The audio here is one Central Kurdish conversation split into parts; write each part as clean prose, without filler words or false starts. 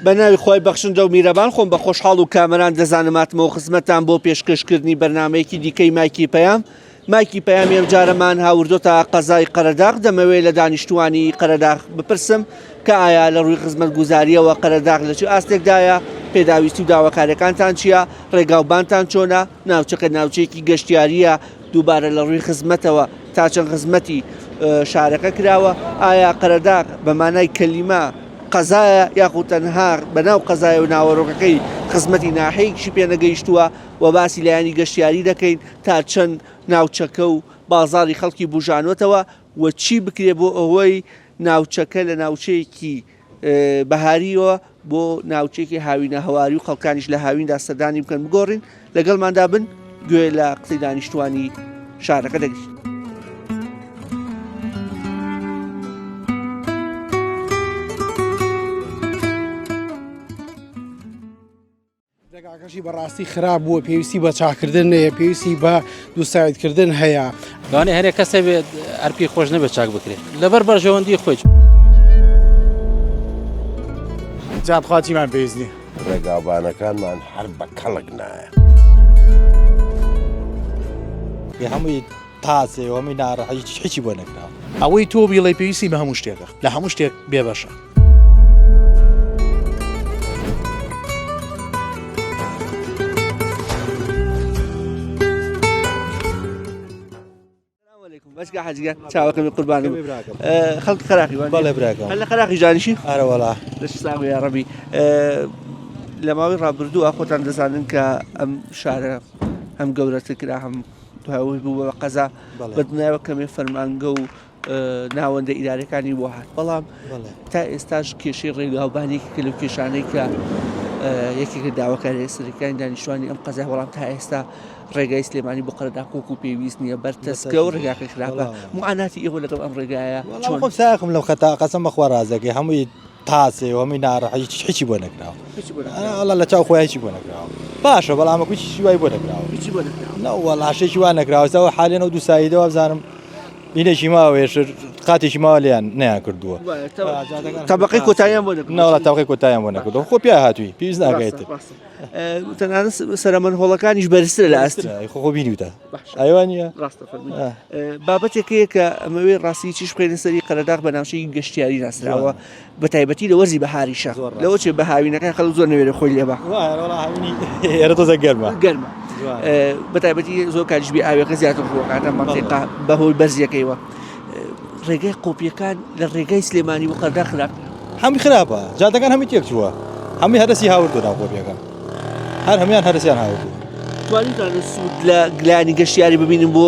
بەناوی خۆی بەخشندە و میرەبان خۆم بە خۆشحاڵ و کامەران دەزانماتمەوە خزمەتتان بۆ پێشکەشکردنی بەرنمەیەکی دیکەی مایکی پەیام. مایکی پەیام ئەم جارەمان هاوردۆ تا قەزای قەرەداغ. دەمەوێت لە دانیشتوانی قەرەداغ بپرسم کە ئایا لە ڕووی خزمەتگوزاریەوە قەرەداغ لە چ ئاستێکدایە، پێداویستی و داواکاریەکانتان چییە، ڕێگاوبانتان چۆنە، ناوچەکە ناوچەیەکی گەشتیاریە دووبارە لە ڕووی خزمەتەوە تا چەند خزمەتی شارەکە کراوە، ئایا قەرەداغ بەمانای کەلیمە قەزایە یاخود تەنها بەناو قەزایە و ناوەڕۆکەکەی خزمەتی ناحەیەکیشی پێنەگەیشتووە و باسی لایانی گەشتیاری دەکەین تا چەند ناوچەکە و بازاڕی خەڵکی بژانوتەوە و چی بکرێ بۆ ئەوەی ناوچەکە لە ناوچەیەکی بەهاریەوە بۆ ناوچەیەکی هاوینە هەواری و خەڵکانیش لە هاویندا سەردانی بکەن بگۆڕین. لەگەڵماندا بن گوێ لە قسەی دانیشتوانی شارەکە دەگەین. ڕێگاکەشی بەڕاستی خراپ بووە، پێویستی بە چاکردن هەیە، پێویستی بە دووسایدکردن هەیە. دوانێ هەرێک کەسێ بێت ئەرپی خۆش نەبێت چاک بکرێت لەبەر بەرژەوەندی خۆی. جاتخواتیمان پێویستی ڕێگاوبانەکانمان هەر بە کەڵک نایە. هەمووی تاسێ و هەمووی ناڕەحەتی هیچی بۆ نەکراوە. ئەوەی تۆ بیڵێ پێویستی بە هەموو شتێکە، لە هەموو شتێک بێبەشە. بەشگا حەجگە چاوەکەمی قوربانم خەڵکی خەراقی بەڵێ براکەم هەر لە خەراقی جانیشی ئارەوەڵا دەشت ساغ یا ڕەبی. لە ماوەی ڕابردووە خۆتان دەزانن کە ئەم شارە هەم گەورەتر کرا هەم دوای بوو بە قەزا بەدنیاوە کەمێ فەرمانگە و ناوەندە ئیدارەکانی بۆ هات، بەڵام تا ئێستاش کێشەی ڕێگاوبانێکی کە لەو کێشانەی کە یەکێکە داواکاری سەرەکیانی دانیشتوانی ئەم قەزای وەڵام تا ئێستا ڕێگای سلێمانی بۆ قەرەداغ وەکو پێویست نییە، بەرتەسکە و ڕێگاکە خراپە. موعاناتی ئێوە لەگەڵ ئەم ڕێگایە خۆم ساقم لەو خەتا قەسەم بەخوا ڕازەکەی هەمووی تاسێ و هەمووی ناڕەحەتی هیچی بۆ نەکراوە. ئەڵا لە چاو خۆی هیچی بۆ نەکراوە. باشە بەڵام کوچی وای بۆ نەکراوە. نەوەڵاشێکی وا نەکراوەوە حالێنەوە دووساییدەوە بزانم بینێکی ماوەێش قاتێکی ماوە لیان نیان کردووە. تەبەقەی کۆتاییان بۆ نەکردووە. ناوەڵا تەبەقەی کۆتاییان بۆ نەکردووە. خۆ پیا هاتووی پێویست ناگایێتتر. تەنانەت سەرمەنهۆڵەکانیش بەرزترە لە ئاستر. خۆ بینیوتە ئەیوانە بابەتێکەیە کە ئەمەوێ ڕاستی چیش بخێنە سەری قەرەداغ بە ناوچەی گەشتیاری ناسراوە بە تایبەتی لە وەرزی بەهاریشە لەوە چێ بە هاوینەکان خەڵک زۆر نەوێرە خۆی لێبە ئێرە تۆزە گەرمە گەرمە بە تایبەتی زۆر کاریش بێ ئاوێکە زیاتر بووەکاتە مەنتیقا بەهۆی بەرزیەکەیەوە. ڕێگای قۆپیەکان لە ڕێگای سلێمانی بۆ قەرەداغ خراپ هەمی خراپە، جادەکان هەمی تێک چووە، هەمی هەرسی هاوردوو ناو قۆپیەکان، هەر هەمیان هەرسیان هاوردوو. توانیتانە سوود لە گلانی گەشتیاری ببینم بۆ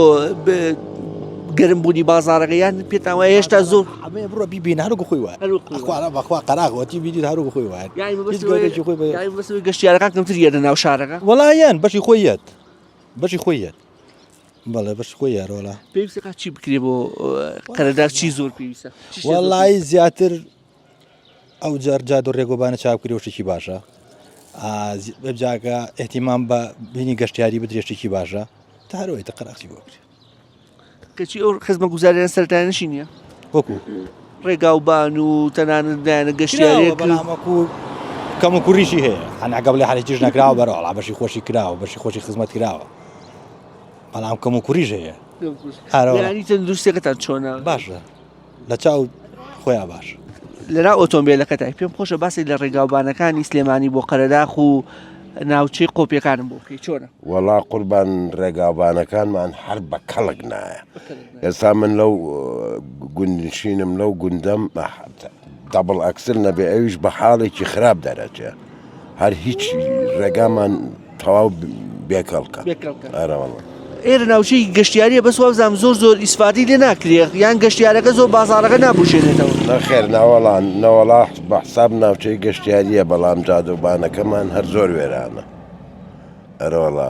گەرمبوونی بازاڕەکەیان پێتان وایە هێشتا زۆر بڕۆ بیبین هەروگە خۆی وایە بەخوا قەراغەتی بیدیت هەروگە خۆی وایە بەسەوەی گەشتیارەکان کەمتر یەدە ناو شارەکە وەڵایەن بەشی خۆیەت بەشی خۆیەت بەڵێ بەش خۆی یارۆڵا پێویستە چی بکرێ بۆ قەرەداغ چی زۆر پێویستە وەڵای زیاتر ئەو جار و ڕێگۆبانە چاپکری و شتێکی باشە بەبجاکە ئێحتیمام بە بینی گەشتیاری بدرێشتێکی باشە تا هەرەوەی قەراغی بۆ بکرێت کەچی ئەو خزمەتگوزاریان سەرەتاییەشی نییە وەکو ڕێگاوبان و تەنانەت لایەنە گەشتیاری بەڵامەکو کەم و کوڕیشی هەیە هەناگە بڵێ حالێکیش نەکراوە بەرەوەڵا بەشی خۆشی کراوە بەشی خۆشی خزمەت کراوە بەڵام کەم و کوڕیش هەیە ینی تەندروستیەکەتان چۆنە باشە لە چاو خۆیان باش لەنا ئۆتۆمبیلەکەتای پێم خۆشە باسی لە ڕێگاوبانەکانی سلێمانی بۆ قەرەداغ و ناوچەی قۆپیەکانم بۆ بکەی چۆنە؟ وەڵا قوربان ڕێگاوبانەکانمان هەر بە کەڵک نایە. ئێستا من لەو گوندنشینم لەو گوندەم دەبڵ ئەکسل نەبێ ئەویش بە حاڵێکی خراپ دەرەچێ هەر هیچ ڕێگامان تەواو بێکەڵکە. ئەرەوەڵە ئێرە ناوچەی گەشتیاریە بەس وابزانم زۆر ئیسفادی لێ ناکرێ یان گەشتیارەکە زۆر بازاڕەکە نابوشێنێتەوە. نەخێر ناوەڵان نەوەڵا بە حساب ناوچەی گەشتیاریە بەڵام جادوبانەکەمان هەر زۆر وێرانە. ئەرەوەڵا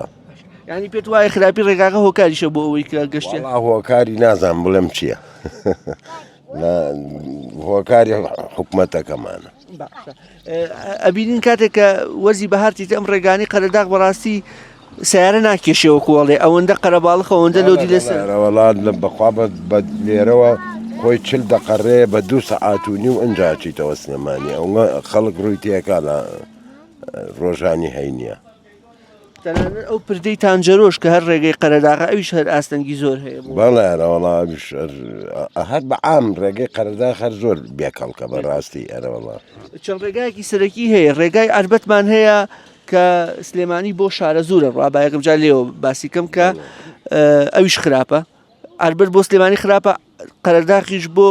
ینی پێت وایە خراپی ڕێگاکە هۆکاریشە بۆ ئەوەی کە گەشتیار هۆکاری نازان بڵێم چییە هۆکاری حکوومەتەکەمانە. ئەبینین کاتێک کە وەرزی بەهارتی ئەم ڕێگانی قەرەداغ بەڕاستی سیارە ناکێشەوە کۆڵێ ئەوەندە قەرەباڵخ ئەوەندە لۆدی لەسەر وڵات لە بەخوا بە لێرەوە خۆی چل دەقەڕێ بە 2 سەعات و نیو ئەنجاچیتەوە سلێمانی ئەوە خەڵک ڕووی تێکا لە ڕۆژانی هەینیە تەنانەت ئەو پردەی تانجەرۆش کە هەر ڕێگەی قەرەداغا ئەویش هەر ئاستەنگی زۆر هەیە بەڵێ ئەرەوەڵا هەر بە عام ڕێگەی قەرەدا هەر زۆر بێکەڵکە بەڕاستی ئەرەوەڵا چەند ڕێگایەکی سەرەکی هەیە ڕێگای ئاربەتمان هەیە کە سلێمانی بۆ شارە زورە ڕابایەکەم جا لێەوە باسیکەم کە ئەویش خراپە ئاربەت بۆ سلێمانی خراپە قەرەداغیش بۆ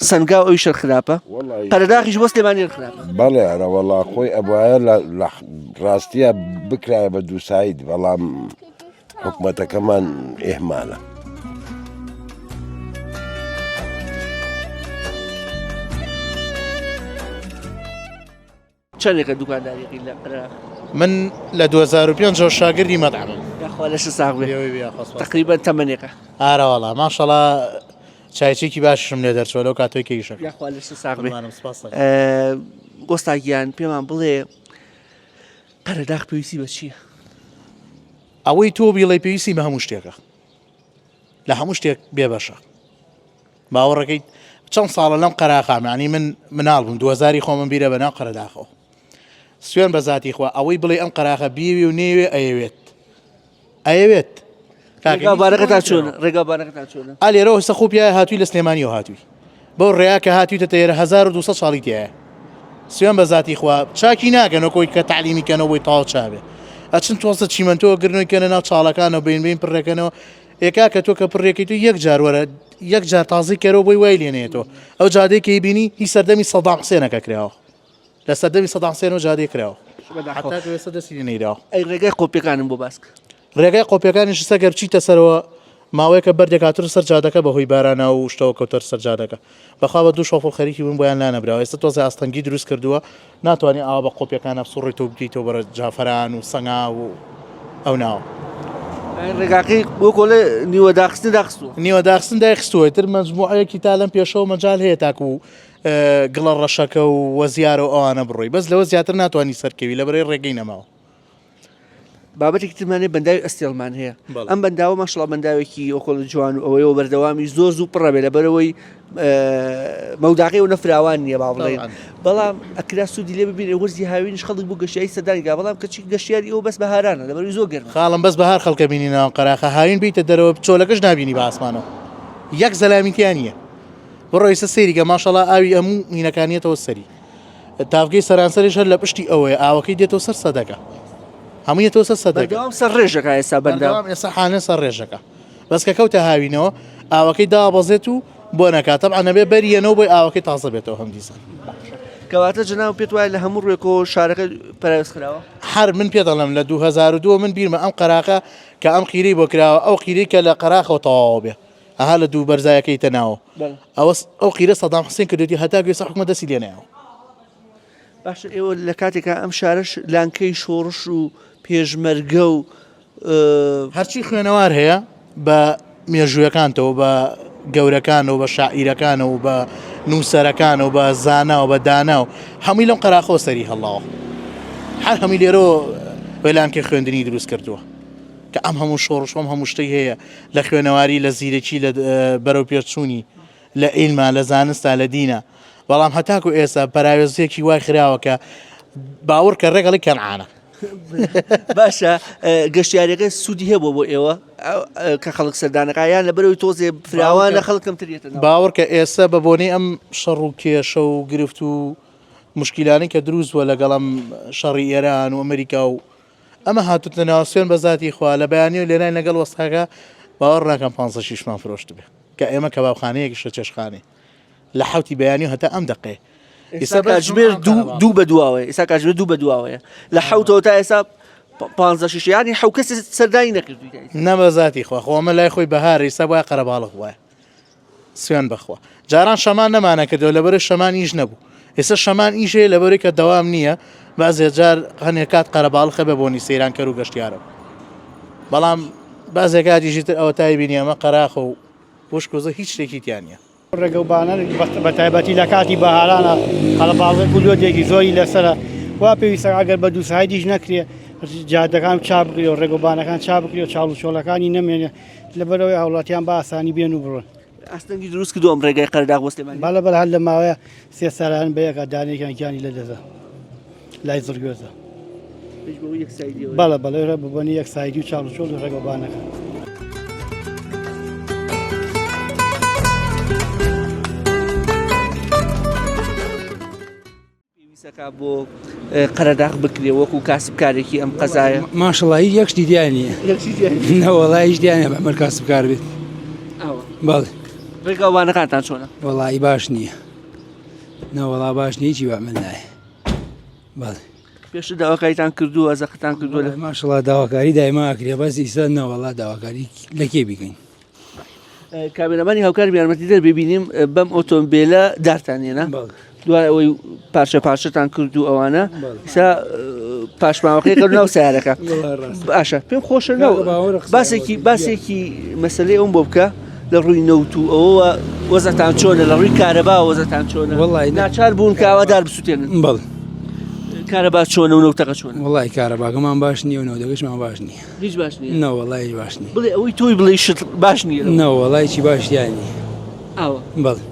سنگاو ئەویش خراپە قەرەداغیش بۆ سلێمانی خراپە بەڵێ ئەرەوەڵا خۆی ئەبواە لە ڕاستیە بکرایە بە دووسایت بەڵام حکومەتەکەمان ئێهمالە چەندێکە دوکانداریقی لە قەرەداغ من لە 2005 شاگردی مەطعمم یاخوا لەش ساغ بێ تقریبا تەمەنێکە ئارەوەڵا ماشەڵا چایچێکی باششم لێ دەرچۆ لەو کاتۆی کەیشە یاخوا لەش ساغ بێ گۆستاگیان پێمان بڵێ قەرەداغ پێویستی بە چییە؟ ئەوەی تۆ بیڵێ پێویستی بە هەموو شتێکە لە هەموو شتێک بێ بەشە باوەڕەکەیت چەند ساڵە لەم قەراخامانی من مناڵ بووم 2000 خۆمم بیرە بەناو قەرەداغەوە سوێن بە ذاتی خوا ئەوەی بڵێ ئەم قەراخە بیوی و نێوێ ئەیەوێت ڕێگابارەکەتان چۆنە ڕێگابارەکەتان چۆنە ئالێرەوە هەستا خوپیایە هاتووی لە سلێمانیەوە هاتووی بەو ڕێیا کە هاتوویتە تێرە 1200 ساڵی تایە سوێن بە ذاتی خوا چاکی ناکەنەوە کۆی کە تعلیمیکەنەوە بۆی تاڵ چاوێ ئەچن تۆزە چیمەنتۆ گرنەوەی کەنە ناو چاڵەکانەوە بین پڕێکەنەوە ئێکا کە تۆ کە پڕێکی تو یەک جار وەرە یەک جار تازی کەرەوە بۆی وای لێنێتەوە ئەو جادێکی بینی هی سەردەمی سەدام حوسێنەکە کراوە لە سەردەمی سەدام حوسێنەوە جادێ کراوە حتا ئێستا دەستی نەیراوە ئەی ڕێگای قۆپیەکانم بۆ باسکە ڕێگای قۆپیەکانیش سەگەر بچیتە سەرەوە ماوەیەکە بەردێکاتر سەر جادەکە بەهۆی بارانە و شتەوە کەوتەر سەر جادەکە بەخوا بە دوو شۆفڵ خەریکی بوون بۆیان لانەبراوە ئێستا تۆزە ئاستەنگی دروست کردووە ناتوانانی ئاوا بە قۆپیەکانە بسوڕیتەوە بگیتەوە بەرە جافەران و سەنگا و ئەو ناوە ڕێگاکەی بۆ کۆڵێ نیوە داخستن داخستووە نیوە داخستن داخستووە تر مەجموعەیەکی تا لەم پێشەوە مەجال هەیە تاکو و گڵە ڕەشەکە و وەزیارە و ئەوانە بڕۆی بەس لەوە زیاتر ناتوانانی سەرکەوی لە بەرەی ڕێگەی نەماوە بابەتێکی ترمانێ بەنداوی ئەستێڵمان هەیە ئەم بەنداوە ماشڵە بەنداوێکی ئۆکۆڵ جوان و ئەوەیەوە بەردەوامی زۆر زوو پڕەبێ لە بەرەوەی مەوداقی و نەفراوان نییە با بڵێن بەڵام ئەکرا سوودی لێ ببینێ وەرزی هاوینش خەڵک بوو گەشتیایی سەردانیگا بەڵام کەچی گەشتیاری ئەوە بەس بەهارانە لە بەروی زۆر گەرمە خاڵم بەس بەهار خەڵکە بینینەوە قەراخە هاوین بیتە دەرەوە چۆلەکەش نبینی بە ئاسمانەوە یەک زەلامیتیان نییە بڕۆ ئێستا سەیریگە ماشەڵا ئاوی هەموو هینەکانیەتەوە سەری تافگەی سەرانسەریش هەر لە پشتی ئەوەیە ئاوەکەی دێتەوە سەر سەدەکە هەموویەتەوە سەر سەدەکە بەردەوام سەر ڕێژەکە ئێستا بەردەوام ئێستا حانە سەر ڕێژەکە بەس کە کەوتە هاوینەوە ئاوەکەی دابەزێت و بۆ نەکات تەبعا نەبێ بەریەنەوە بۆی ئاوەکەی تازە بێتەوە هەم دیسان کەواتە جناو پێت وایە لە هەموو ڕێکەوە شارەکە پەرەوەستکراوە هەر من پێ دەڵێم لە 2002 من بیرمە ئەم قەراقە کە ئەم قیرەی بۆ کراوە ئەو قیرەی کە لە قەراخەوە تەواو بێ ئەها لە دوو بەرزایەکەی تەناوە ئەو قیرە سەدام حوسێن کردوێتی هەتا گوێستا حکومەت دەستی لێنایەوە باشە ئێوە لە کاتێکە ئەم شارش لانکەی شۆڕش و پێشمەرگە و هەرچی خوێنەوار هەیە بە مێژوویەکانتەوە بە گەورەکانەوە بە شاعیرەکانەوە و بە نووسەرەکانەوە بە زاناوە بە دانا و هەمووی لەم قەراخەوە سەری هەڵاوە هەر هەمووی لێرەوە وەلانکە خوێندنی دروست کردووە کە ئەم هەموو شۆڕشم هەموو شتەی هەیە لە خوێنەواری لە زیرەکی لە بەرەو پێچوونی لە ئیلما لە زانستا لە دینە بەڵام هەتاکو ئێستا پەراوێزیەکی وای خراوە کە باوەڕ کە ڕێگەڵی کەنعانە باشە گەشتیارەکە سوودی هەیە بۆ ئێوە کە خەڵک سەردانەکەیان لە بەرەوەی تۆزێ فراوانە خەڵکم ترێتە باوەڕ کە ئێستا بە بۆنەی ئەم شەڕ و کێشە و گرفت و مشکیلانی کە دروستوە لەگەڵم شەڕی ئێران و ئەمریکا و ئەمە هاتوتە ناو سوێن بە ذاتی خوا لە بەیانی و لێنای لەگەڵ وەستاکە باوەڕ ناکەم 56 مان فرۆشت بێ کە ئێمە کەبابخانەیەکی شە چێشخانێ لە حوتی بەیانی و هەتا ئەم دقێ ئێستا کاتژمێر دوو بە دواوەیە ئێستا کاتژمێر دوو بە دواوەیە لە حوتەوە تا ئێستا 56 ینی حەو کەس سەردانی نەکردووی نەبە ذاتی خوا خۆمە لای خۆی بەهار ئێستا وایە قەرەباڵغ وایە سوێن بخوا جاران شەمان نەمانە کردەوە لەبەرە شەمان ئیش نەبوو ئێستا شەمان ئیشێ لەبەری کە دەوام نییە بازێ جار هەنێک کات قەرەباڵخە بە بۆنی سەیرانکەر و گەشتیارە بەڵام بازێک کاتیژی تر ئەوە تای بینی ئەمە قەراخە و وشکۆزە هیچ شتێکی تیان نییە ڕێگەوبانە بە تایبەتی لە کاتی بەهارانە قەڵەباڵغی گولۆدێکی زۆری لەسرە وا پێویستە ئەگەر بە دووسایدیش نەکرێ جادەکان چاپ بکرێ و ڕێگەوبانەکان چاپ بکرێ و چاڵ و چۆڵەکانی نەمێنێ لەبەرەوەی هەوڵاتیان بە ئاسانی بێن و بڕۆن ئەستەنگی دروست کردو ئەم ڕێگای قەرداغ بۆ سلێمانی بالا بەر هەر لە ماوەیە 3 ساڵان بەیەکە دانێکیان گیانی لە دەدا لای زرگۆزە پێش بەوەی یەکسایدیەوە. بالا بەڵێ ببنی یەک سایدی و چاڵ و ڕێگەبانەکە. پێویستەکە بۆ قەرداغ بکرێ وەکو کاسبکارێکی ئەم قەزایە. ماشەڵی یەکشتی دیانی نەوەڵی هیچ دیانە بەمەر کاسبکار بێت بەڵێ ڕێگاوانەکانتان چۆنە؟ وەڵی باش نییە نەوەڵا باش نیە هیچی بەمە نایە بەڵێ پێشتر داواکاریتان کردووە زەختتان کردووە لە ماشەڵا داواکاری دایماکرێ بەس ئیسا نەوەڵا داواکاری لە کێ بیکەین کامێرەمانی هاوکار یارمەتی دەر ببینیم بەم ئۆتۆمبیلە دارتانێنە دوای ئەوەی پارچە پارچەتان کردو ئەوانە ئیسا پاشماوەکەی کە ناو سیارەکە باشە پێم خۆشە باسێکی مەسلەی ئەوم بۆ بکە لە ڕووی نەوت و ئەوە وەزەتان چۆنە لە ڕووی کارەبا وەزەتان چۆنە ناچار بوون کاوادار بسووتێنن بەڵێ کارەبا چۆنە و نەوتەکە چۆنە وڵی کارەباگەمان باش نییە و نەودەگەشمان باش نییە هیچ باش نییە نەوەڵی باش نییە بڵێ ئەوەی تۆی بڵێ شت باش نییە نەوەڵی چی باشیانی ئەوە بەڵێ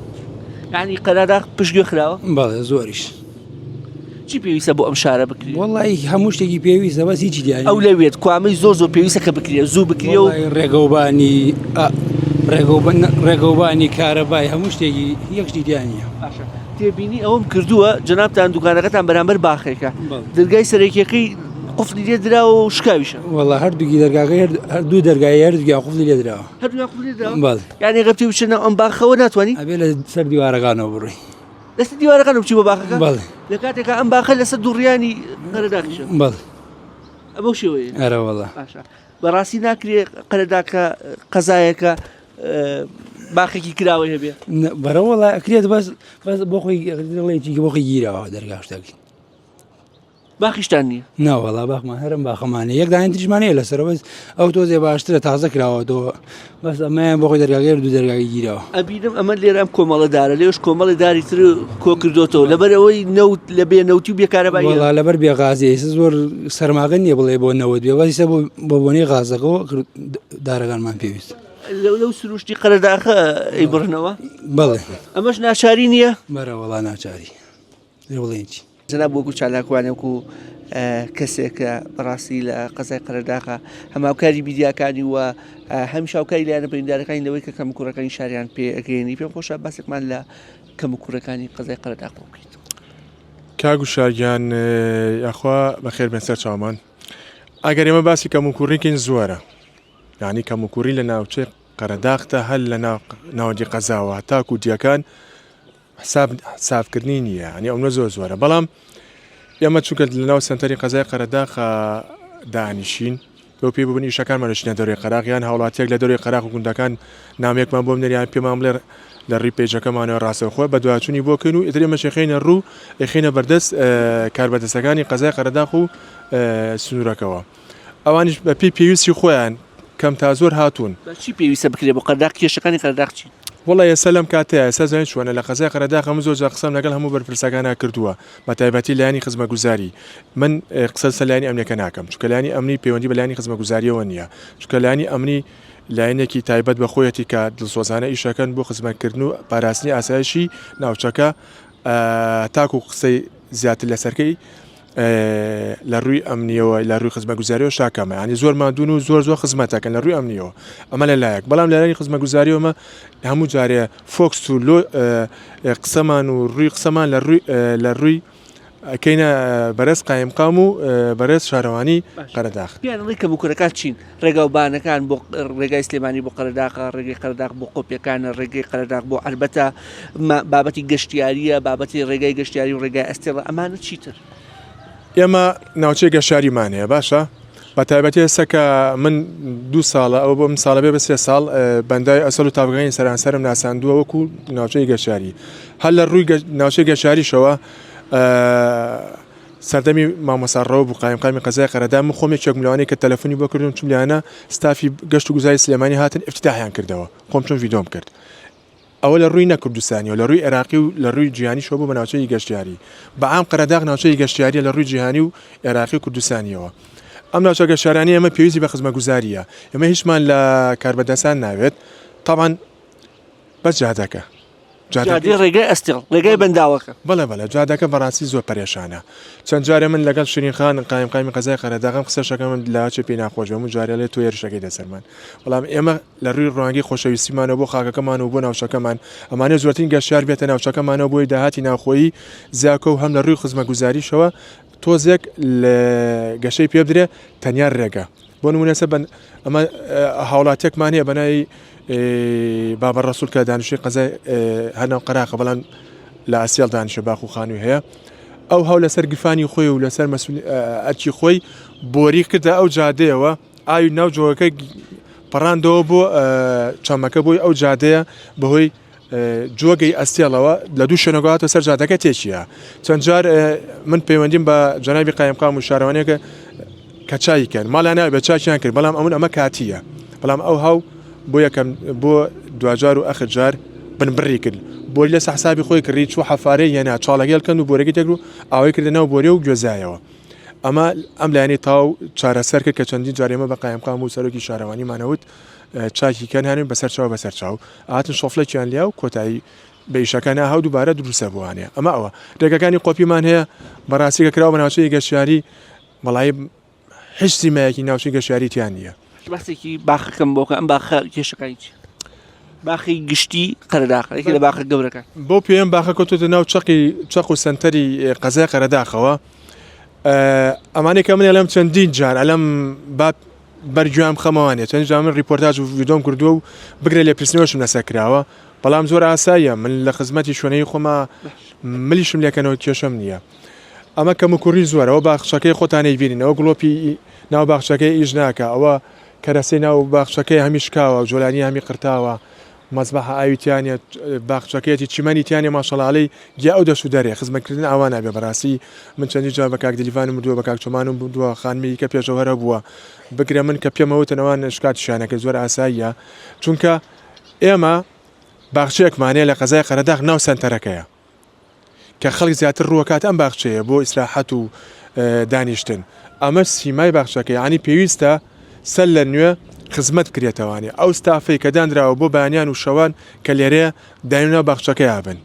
یعنی قەرداغ پشتگوێ خراوە بەڵێ زۆریش چی پێویستە بۆ ئەم شارە بکرێت؟ وڵی هەموو شتێکی پێویستە بەس هیچی دیانی ئەو لەوێت کوامەی زۆر پێویستە کە بکرێت زوو بکرێ و ڕێگەوبانی کارەبای هەموو شتێکی یەکشتی دیانە تێبینی ئەوم کردووە جەنابتان دوکانەکەتان بەرامبەر باخێکە دەرگای سەرەکیەکەی قفلی لێ دراوە و شکاویشە وڵا هەردووکی دەرگاکە هەردوو دەرگای هەردووکی قفلی لێ دراوە بەڵێ یعنی غەبتی بچنە ئەم باخەوە ناتوانانی ئەبێ لە سەر دیوارەکانەوە بڕۆی لەسەر دیوارەکان بچی بۆ باخەکە بەڵێ لە کاتێکە ئەم باخە لەسەر دووڕیانی قەرداغیشە بەڵێ ئەمە شێوەیە ئەرە وەڵا باشە بەڕاستی ناکرێت قەرداغکە قەزایەکە باخێکی کراوە هەبێ بەرە وڵا ئەکرێت بەس بۆ خۆی دڵێکی بۆ خۆی گیرەوە دەرگا شتێکی باخیشتان نییە ناوەڵا باخمان هەرم باخەمانە یەک داین تریشمانەیە لەسەر بەس ئەو تۆزێ باشترە تازە کراوەتەوە بەس ئەمەیان بۆ خۆی دەرگاگەر دوو دەرگاکی گیرەوە ئەبینم ئەمە لێرە ئەم کۆمەڵەدارە لێش کۆمەڵی داری تر کۆ کردوتەوە لەبەر ئەوەی نەوت لە بێنەوتی و بێکارەبایی وڵا لەبەر بێغازی ئێستا زۆر سەرماگە نییە بڵێ بۆ نەوت بێ بەسیسە بۆ بۆنەی غازەکەەوە دارەکانمان پێویست لەو سروشتی قەرداغە ئەیبڕنەوە بەڵێ ئەمەش ناچاری نییە بەرە وڵا ناچاری بڵێن چی جەناب وەکو چالاکوانێک و کەسێکە بەڕاستی لە قەزای قەرداغە هەماوکاری میدیاکانی وە هەم شاوکاری لایەنە بریندارەکانی لەوەی کە کەمکوڕەکانی شاریان پێ ئەگەێنی پێم خۆشە باسێکمان لە کەمکوڕەکانی قەزای قەرداغ بکەیت. کاگو شاریان یاخوا بەخێر بێن سەر چاومان ئەگەر ئێمە باسی کەمکوڕێکین زۆرە یعنی کەمکوڕی لە ناوچەی قەرداغتە هەل لە ناوەندی قەزاوە تاکو دیەکان حسابکردنی نییە ینی ئەوە زۆرە بەڵام ئێمە چونکە لە ناو سنتەری قەزای قەرداغ دانیشین بۆ پێی ببنی ئیشەکانمان لەشنە دەوری قەراغ یان هاوڵاتیەک لە دەوری قەراغ و گوندەکان نامێکمان بۆم نەریان پێمان بڵێ لە ڕی پێیجەکەمانەوە ڕاستەوخۆ بە دوواچوونی بۆکەین و ئیتر ئێمە شێخینە ڕوو ئەخینە بەردەست کاربەدەستەکانی قەزای قەرداغ و سنوورەکەەوە ئەوانیش بە پێی پێویستی خۆیان کەم تا زۆر هاتوون چی پێویستە بکرێت بۆ قەرداغ کێشەکانی قەرداغ چی؟ وڵی ئێستا لەم کاتەیە ئێستا زانین چۆنە لە قەزای قەرداغ هەموو زۆر قسەم لەگەڵ هەموو بەرپرسەکانە کردووە بە تایبەتی لایانی خزمەتگوزاری من قسە سەلایانی ئەمنیەکە ناکەم چونکە لایانی ئەمنی پەیوەندی بە لایانی خزمەتگوزاریەوە نییە چونکە لایانی ئەمنی لایەنێکی تایبەت بە خۆیەتی کە دڵسۆزانە ئیشەکەن بۆ خزمەتکردن و پاراستنی ئاسایشی ناوچەکە تاکو قسەی زیاتر لەسەرکەی لە ڕووی ئەمنیەوە لە ڕووی خزمەتگوزاریەوە شاکەمە ینی زۆر مادون و زۆر خزمەتەکەن لە ڕووی ئەمنیەوە ئەمە لە لایەک بەڵام لە لایەنی خزمەتگوزاریەوەمە هەموو جارێ فۆکس و لۆ قسەمان و ڕووی قسەمان لە ڕووی ئەکەینە بەرز قایمقام و بەرز شارەوانی قەرداغ پیانڵی کەمکوڕەکان چین ڕێگاوبانەکان بۆ ڕێگای سلێمانی بۆ قەرداغ ڕێگەی قەرداغ بۆ قۆپیەکانە ڕێگەی قەرداغ بۆ ئەلبەتە بابەتی گەشتیاریە بابەتی ڕێگای گەشتیاری و ڕێگای ئەستێڵە ئەمانە چیتر ئێمە ناوچەی گەشتیاریمان هەیە باشە بە تایبەتی ئێستاکە من 2 ساڵە ئەو بۆ من ساڵە بێ بە 3 ساڵ بەندای ئەسەل و تابگەی سەرانسەرم ناساندووە وەکو ناوچەی گەشتیاری هەر لە ڕووی ناوچەی گەشتیاریشەوە سەردەمی مامۆساڕەوە بوو قایمقامی قەزای قەرداغ من خۆم یەکێک ملوانەی کە تەلەفۆنی بۆ کردم چوم لایەنە ستافی گەشت و گوزاری سلێمانی هاتن افتتاحیان کردەوە خۆم چۆن ڤیدۆم کرد ئەوە لە ڕووی نەکوردستانیەوە لە ڕووی عێراقی و لە ڕووی جیهانی شۆ بوو بە ناوچەی گەشتیاری بەعام قەرداغ ناوچەی گەشتیاریە لە ڕووی جیهانی و عێراقی و کوردستانیەوە ئەم ناوچە گەشتیارانە ئێمە پێویستی بە خزمەتگوزاریە ئێمە هیچمان لە کاربەدەستان ناوێت تاوان بەس جادەکە جادی ڕێگەی ئەستێڵ ڕێگەی بەنداوەکە بەڵێ جادەکە بەڕاستی زۆر پەرێشانە چەند جارێ من لەگەڵ شیرین خان قایمی قەزای قەرەداغم قسەشەکە من لاچە پێی ناخۆشەوە و جارێ لێ تۆ ێرشەکەی دەسەرمان بەڵام ئێمە لە ڕووی ڕوانگی خۆشەویستیمانەوە بۆ خاکەکەمان و بۆ ناوچەکەمان ئەمانە زۆرترین گەشتیار بێتە ناوچەکەمانەوە بۆی داهاتی ناوخۆیی زیاکە و هەم لە ڕووی خزمەتگوزاریشەوە تۆزێک لە گەشەی پێ بدرێ تەنیا ڕێگە بۆ نمونەسە ئەمە هاوڵاتێکمان هەیە بەناوی بابە ڕەسوول کە دانیشتوی قەزای هەرناو قەراقە بەڵام لە ئاسیال دانیشە باخ و خانووی هەیە ئەو هەو لەسەر گیرفانی خۆی و لەسەر ئەرکی خۆی بۆری کردە ئەو جادەیەوە ئاوی ناو جۆگەکە پەڕاندەوە بۆ چەمەکە بۆی ئەو جادەیە بەهۆی جۆگەی ئەستێڵەوە لە دوو شوێنەگەڵاتە سەر جادەکە تێکیە چەند جار من پەیوەندیم بە جەنابی قایمقام و شارەوانەیەکە کە چایکەن ماڵیان ناوی بە چاکیان کرد بەڵام ئەمە کاتیە بەڵام ئەو هەو بۆ یەکەم بۆ دوجار و ئەخر جار بنبڕی کرد بۆری لە حسابی خۆی کردی چوو حەفارەی یەنا چاڵەگەڵکەن و بۆرەی تێگر و ئاوای کردنەوە بۆرێ و گوێزایەوە ئەمە ئەم لایانی تاو چارەسەر کرد کە چەندین جارێمە بە قایمقام و سەرۆکی شارەوانیمانەوت چاکیکەن هەنوین بەسەرچاو بەسەرچاو ئاتن شۆفلێکیان لیا و کۆتایی بە ئیشەکان هاو دووبارە دروستە بووانێ ئەمە ئەوە ڕێگەکانی قۆپیمان هەیە بەڕاستی کە کراوە بە ناوچەی گەشتیاری بەڵای حیسی مایەکی ناوچەی گەشتیاریتیان نییە بەسێکی باخەکەم بۆکە ئەم باخە کێشەکانی چی باخی گشتی قەرەداخەیەکی لە باخە گەورەکە بۆ پێم باخە کۆتۆتە ناو چەق و سنتەری قەزای قەرەداخەوە ئەمانێک کە منێ لەم چەندین جار ئەلەم بەرگوام خەمەوانێت چەند جا من ریپۆرتاژ و ڤیدۆم کردووە و بگرێ لێ پرسنەوەشم لەسەرکراوە بەڵام زۆر ئاساییە من لە خزمەتی شوێنەی خۆما ملیشم لێکەنەوە کێشەم نییە ئەمە کەم و کوڕی زۆرەوە باخچەکەی خۆتانەی بینینەوە گڵۆپی ناو باخچەکەی ئیش ناکە ئەوە کەرەسەی ناو باخچەکەی هەمی شکاوە و جۆلانی هەمی قرتاوە مەزبەح ئاویتیانێت باخچەکەیەتی چیمەنیتیانێ ماشەڵاڵەی گیا ئەو دەش و دەرێ خزمەتکردن ئەوانە بێ بەڕاستی من چەندی جار بە کاک دلیڤانم بردووە بە کاک چۆمانم بردووە خانمی کە پێشەوەرە بووە بگرێ من کە پێمەوتنەوەوان شکاتیشانەکە زۆر ئاساییە چونکە ئێمە باخچەیەکمانەیە لە قەزای قەرەداغ ناو سنتەرەکەیە کە خەڵک زیاتر ڕووەکات ئەم باخچەیە بۆ ئیسراحەت و دانیشتن ئەمە سیمای باخچەکە یعنی پێویستە سەر لە نوێ خزمەت کرێتەوانێ ئەو ستافەی کە دانراوە بۆ بەیانیان و شەوان کە لێرەیە داینە باخچەکە یابن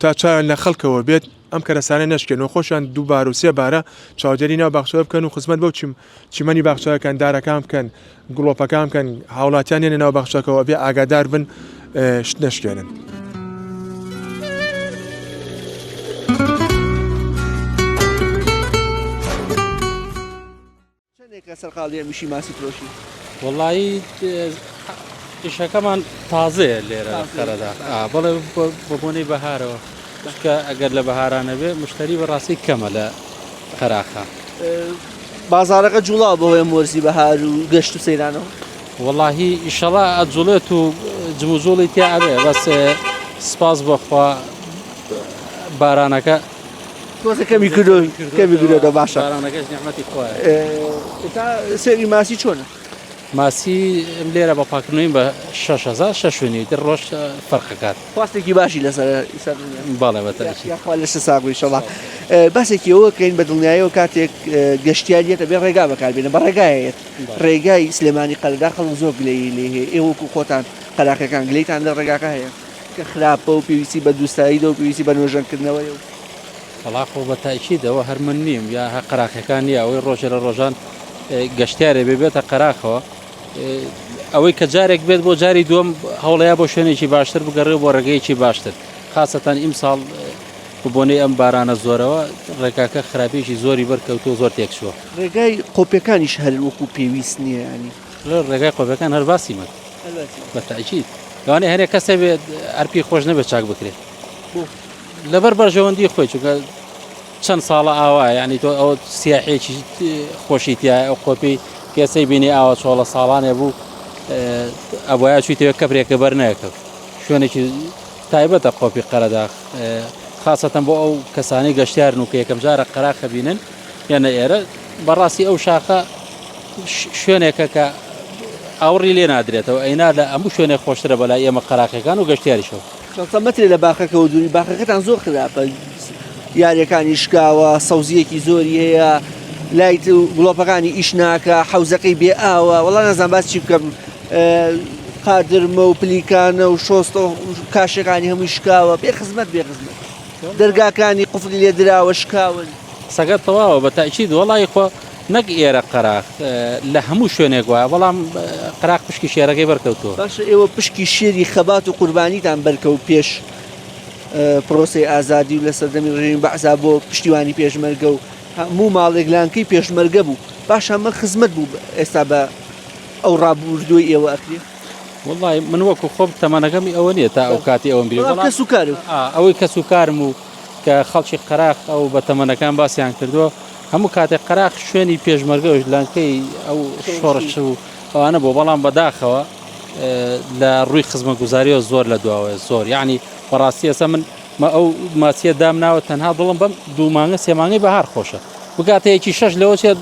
تا چاویان لە خەڵکەوە بێت ئەم کەرەسانە نەشکێنەوە خۆشیان دووبار و سێ بارە چاودێری ناو باخچەوە بکەن و خزمەت بەو چیمەنی باخچەکان دارەکان بکەن گڵۆپەکان بکەن هاوڵاتیان هێنە ناو باخچەکەەوە بێ ئاگادار بن شت نەشکێنن. سەرقاڵیە میشی ماسی فرۆشی وڵایی ئیشەکەمان تازەیە لێرە قەرەدا بەڵێ بۆبوونەی بەهارەوە کە ئەگەر لە بەهارانە بێ مشتری بەڕاستی کەمە لە قەراخە بازارەکە جوڵا بەهۆی مۆرزی بەهار و گەشت و سەیرانەوە وەڵاهی ئیشەڵا ئەجوڵێت و جموزۆڵی تیا ئەبێ بەس سپاس بەخوا بارانەکە کەمی کردۆ باشە بارانەکەش نیحمەتی خۆیە سێری ماسی چۆنە ماسی لێرە بە پاکردنەوەی بە 6,000 در ڕۆژ فەرقەکات خواستێکی باشی لەسەر باڵێ بەتەشی لەشە ساغوی شەڵا باسێکی ئەوە کەین بە دڵنیایەوە کاتێک گەشتیارێتە بێ ڕێگا بەکاربێنە بە ڕێگایەت ڕێگای سلێمانی قەرەداغ خەڵک زۆر گلەی لێ هەیە ئێوەکو خۆتان قەراقەکان گلەیتان لە ڕێگاکە هەیە کە خراپە و پێویستی بە دووستاییدە و پێویستی بە نوێژەنکردنەوەی و خەڵاخۆ بە تاکیدەوە هەر من نیم یا هە قەراقەکان نیە ئەوەی ڕۆژە لە ڕۆژان گەشتیارێ بێتە قەراقەوە ئەوەی کە جارێک بێت بۆ جاری دووەم هەوڵەیە بۆ شوێنێکی باشتر بگەڕێ بۆ ڕێگەیەکی باشتر خاصەتەن ئیمساڵ بۆنەی ئەم بارانە زۆرەوە ڕێگاکە خراپێکی زۆری بەرکەوتۆ زۆر تێکشوە ڕێگای قۆپیەکانیش هەر وەکو پێویست نییە ینی ڕێگای قۆپیەکان هەر باسی مەت بە تاکید لەوانەیە هەرێک کەسێ بێت ئەرپی خۆش نەبێت چاک بکرێت لەبەر بەرژەوەندی خۆی چونکە چەند ساڵە ئاوایە ینی تۆ ئەو سیاحێکی خۆشیتیایە ئەو قۆپی کێسەی بینی ئاوە چۆڵە ساڵانێ بوو ئەوە چیتەوە کەبرێکە بەرنەکەوت شوێنێکی تایبەتە قۆپی قەرەداغ خاصەتەن بۆ ئەو کەسانی گەشتیارن و کە یەکەم جارە قەراقە بینن یانە ئێرە بەڕاستی ئەو شاخە شوێنێکە کە ئاوڕی لێ نادرێتەوە ئەینا لە ئەموو شوێنێک خۆشترە بەلای ئێمە قەراقەکان و گەشتیاریشەوە مەترێ لە باخەکەەوە دووری باخەکەتان زۆر خراپە یاریەکانی شکاوە سەوزیەکی زۆری هەیە لایت و گڵۆپەکانی ئیش ناکە حەوزەکەی بێ ئاوە وەڵا نەزان باس چی بکەم قادرمە و پلیکانە و شۆستە و کاشەکانی هەمووی شکاوە بێخزمەت دەرگاکانی قوفلی لێ دراوە شکاون سەگەت تەواوە بە تاکید وەڵی خۆ نەک ئێرە قەراق لە هەموو شوێنێک وایە بەڵام قەراق پشکی شێرەکەی بەرکەوتووە باشە ئێوە پشکی شێری خەبات و قوربانیتان بەرکەوت پێش پرۆسی ئازادی و لە سەردەمی ڕێژیم بەعزا بۆ پشتیوانی پێشمەرگە و هەموو ماڵێک لانکەی پێشمەرگە بوو باش ئەمە خزمەت بوو ئێستا بە ئەو ڕابوردووی ئێوە ئەکرێ وڵی من وەکو خۆم تەمەنەکەمی ئەوە نییە تا ئەو کاتی ئەوم بیر کەس و کارم ئەوەی کەس و کارم و کە خەڵکی قەراق ئەو بە تەمەنەکان باسییان کردووە هەموو کاتێک قەراق شوێنی پێشمەرگەوەش لانکەی ئەو شۆڕش و ئەوانە بۆ بەڵام بەداخەوە لە ڕووی خزمە گوزاریەوە زۆر لە دواوە زۆر یعنی بەڕاستی ئێستا من ئەو ماچیە دامناوە تەنها دڵم بەم دوو مانگە سێ مانگەی بەهار خۆشە بکاتەیەکی شەش لەوە چێت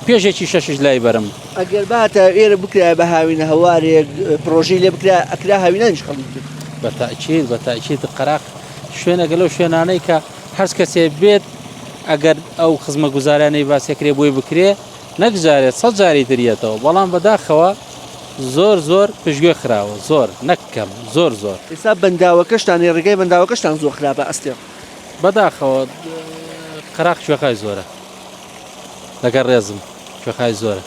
پێشێکی شەشش لای بەرم ئەگەر باتە ئێرە بکرای بە هاوینە هەوارێک پرۆژەی لێ بکرا ئەکرا هاوینانش خەڵی کرد بە تاکید قەراق شوێنەگە لەو شوێنانەی کە هەر کەسێ بێت ئەگەر ئەو خزمە گوزارانەی باسێکرێ بۆی بکرێ نەگزارێت 100 جاری دریێتەوە بەڵام بەداخەوە زۆر پشتگوێ خراوە زۆر نەکەم زۆر ئێستا بەنداوەکەشتان ڕێگەی بەنداوەکەشتان زۆر خراپە ئەستێ بەداخەوە قەراق کوێخای زۆرە لەگەر ڕێزم کوێخای زۆرە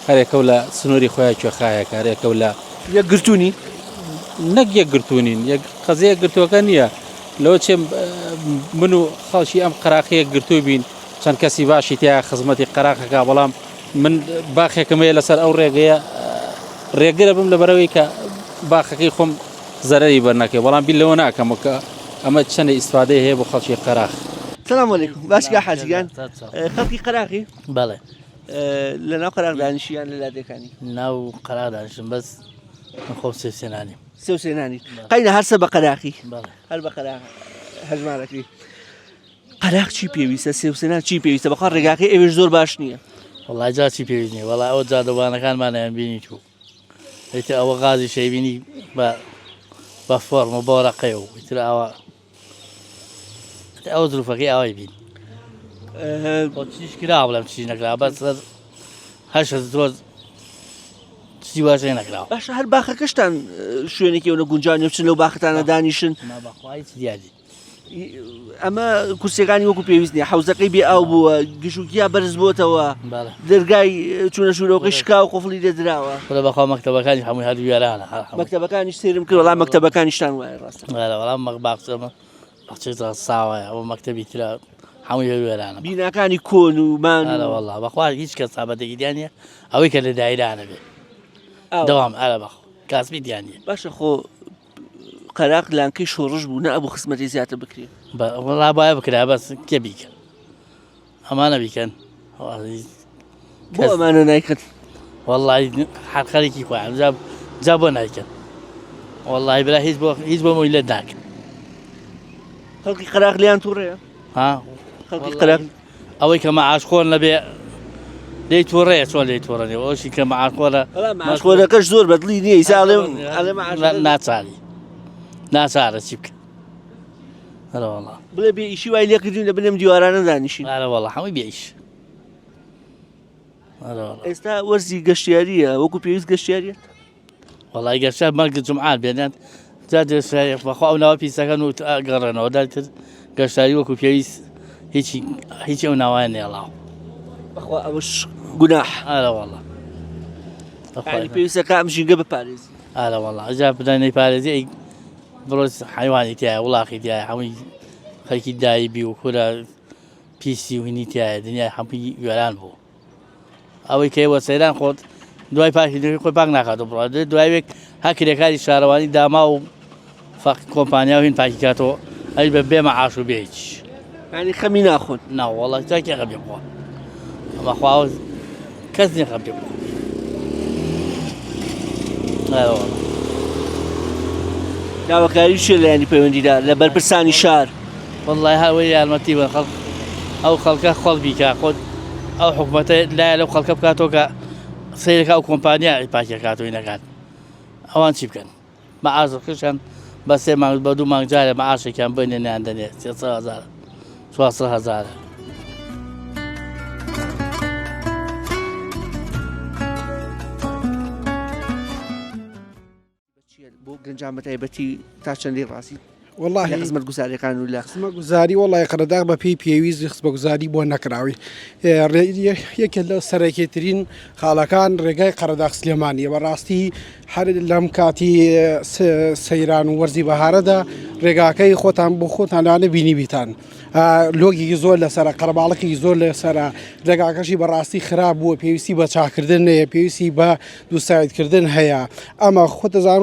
هەرێکە و لە سنووری خۆیان کوێخایەکە هەرێکە و لە یەکگرتوونی نەک یەکگرتوونین قەزەیە گرتووەکە نییە لەوە چێ من و خەڵکی ئەم قەراقیەک گرتووی بین چەند کەسی باشی تیا خزمەتی قەراقەکە بەڵام من باخێکمەیە لەسەر ئەو ڕێگەیە ڕێگرە بم لەبەرەوەی کە باخەکەی خۆم زەرەری بەرنەکەی بەڵام بیر لەوە ناکەمەکە ئەمە چەندە ئیسفادەی هەیە بۆ خەڵکی قەراق سلام علیکم باشگا حاجیان خەڵکی قەراقی بەڵێ لە ناو قەراق دانیشیان لە لادەکانی ناو قەراق دانیشم بەس خۆم سێسێنانی سێوسێنانی قەینە هەرسە بە قەراقی هەر بە قەراق هەژمارەکەی قەراق چی پێویستە سێوسێنان چی پێویستە بەخوا ڕێگاکەی ئێوەش زۆر باش نییە وەڵای جا چی پێویست نییە وەڵای ئەوە جادەوانەکانمانیان بینی تو ئیتر ئەوە غازی شەیبینی بە فۆرم و بۆڕەقەی و ئیتر ئەو دروفەکەی ئەوەی بین چیش کرا بڵێم چی نەکرا بەس هەر زۆر چی واشەی نەکراوە باشە هەر باخەکەشتان شوێنێکی ئەوە گونجانی بچن لەو باختانە دانیشن دیادی ئەمە کورسەکانی وەکو پێویست نیە حوزەکەی بێ ئاو بووە گشوکیا بەرز بۆتەوە دەرگای چوونە ژوورەوەی شکا و قوفڵی دەدراوە بەخوا مەکتەبەکانی هەمووی هەر وێرانە مەکتەبەکانی سێرم کرد وەڵام مەکتەبەکانیشتان وایە ڕاستە وەڵام باخچەمە باخچەی ساوایە ئەوە مەکتەبی ترە هەمووی هەر وێرانە بیناکانی کۆن و مان وەڵا بەخوا هیچ کەس سابەتێکی دیانە ئەوەی کە لە دایرانە بێ دەوام ئارە بەخ کاسبی دیانە باشە خۆ قەراق لانکەی شۆڕش بوو نە ئەبوو خزمەتی زیاتر بکرێت وەڵا باە بکرا بەس کێ بیکەن ئەمانە بیکەن بۆ ئەمانە نایکەن وەڵی هەر خەڵێکی خۆیان جا بۆ نایکەن وەڵی برا هیچ بۆ مۆی لێ ناکەن خەڵکی قەراق لیان تووڕەیە خەڵکی قەراق ئەوەی کە مەعاش خۆن لەبێ لێی تووڕەیە چۆن لێی تووڕەنێ ئەوشی کە مەعاشخۆرە ماشخۆرەکەش زۆر بەدڵی نییە ئیساڵێ ناچاری ناچارە چی بکە وەڵا بڵێ بێ ئیشی وای لێ کردوین لە بنێم دیوارانە دانیشین وەڵا هەمووی بێئیش ئێستا وەرزی گەشتیاریە وەکو پێویست گەشتیاریە وەڵای گەشتە مەرگە جومعات بێنێن بەخوا ئەو ناوە پیسەکەن و گەڕێنەوە داتر گەشتاری وەکو پێویست هیچی ئەو ناوایە نێڵاو بەخوا ئەوەش گوناح وەڵا پێویستەکە ئەم ژینگە بپارێزی وەڵا ئەجا بدانەی پارێزی بڕۆ حیوانی تایە وڵاقی تایە هەمووی خەڵکی دایی بی و خورە پیسی و هینی تایە دنیای هەمووی وێران بوو ئەوەی کەوە سەیران خۆت دوای پاکی خۆی پاک ناکاتەوە بڕات دوایوێک هەکرێکاری شارەوانی داما و کۆمپانیا و هین پاکی کاتەوە ئەی بە بێ مەعاش و بێ هیچ ینی خەمی ناخۆن وەڵی تاکێ خەبێ بخوا ئەمە خوا کەس نیە خەبێ بخوا داواکاری شێ لایانی پەیوەندیدا لە بەرپرسانی شار وەڵی هەوەی یارمەتی بە خەڵک ئەو خەڵکە خۆڵ بیکە خۆت ئەو حکوومەتە لایە لەو خەڵکە بکاتەوە کە سیرەکە ئەو کۆمپانیا پاکی کاتەوەی نەکات ئەوان چی بکەن مەعاشەکەشان بە 3 مانگ بە 2 مانگ جارێ مەعاشێکیان بێنێنیان دەنێ 300,000 400,000. بۆ گەنجان بە تایبەتی تا چەندی ڕاستی والله لە خزمەت گوزاریەکان و لە خزمە گوزاری وڵی قەرەداغ بە پێی پێویست خزمە گوزاری بۆ نەکراوی یەکێک لە سەرەکیترین خاڵەکان ڕێگای قەرەداغ سلێمانیە بەڕاستی هەر لەم کاتی سەیران و وەرزی بەهارەدا ڕێگاکەی خۆتان بۆ خۆتانانە بینی بیتان لۆگێکی زۆر لەسرە قەرەباڵێکی زۆر لەسرە ڕێگاکەشی بەڕاستی خراپ بووە پێویستی بە چاکردن هەیە پێویستی بە دووسایدکردن هەیە ئەمە خۆتەزان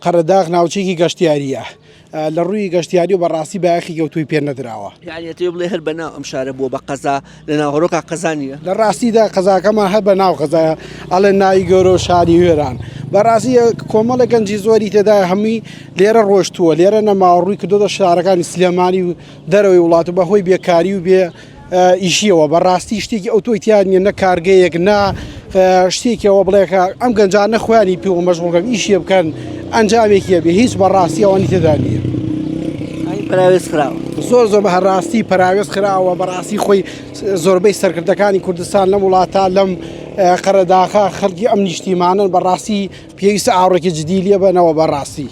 قەرەداغ ناوچێکی گەشتیاریە لە ڕووی گەشتیاری و بەڕاستی بەیاخی گەوتوی پێ نەدراوە یعنی بڵێ هەر بەناو ئەم شارە بووە بە قەزا لە ناوڕۆکە قەزانیە لە ڕاستیدا قەزاکەمان هەر بە ناو قەزایە ئەڵێ ناوی گەورە و شاری وێران بەڕاستی کۆمەڵە گەنجی زۆری تێدا هەمووی لێرە ڕۆشتووە لێرە نەماوەڕووی کردۆتە شارەکانی سلێمانی و دەرەوەی وڵات و بەهۆی بێکاری و بێ ئیشیەوە بەڕاستی شتێکی ئۆتۆیتیان نیە نە کارگەیەک نا شتێکەوە بڵێکە ئەم گەنجانە خوێنی پێ و مەشغوڵەکەم ئیشیە بکەن ئەنجامێکیە بێ هیچ بەڕاستی ئەوانی تێدا نیە پراوێز خراوە زۆر بە هەڕاستی پراوێز خراوە بەڕاستی خۆی زۆربەی سەرکردەکانی کوردستان لەم وڵاتە لەم قەرەداغا خەڵکی ئەم نیشتیمانن بەڕاستی پێویستە ئاڕێکی جدی لێ بنەوە بەڕاستی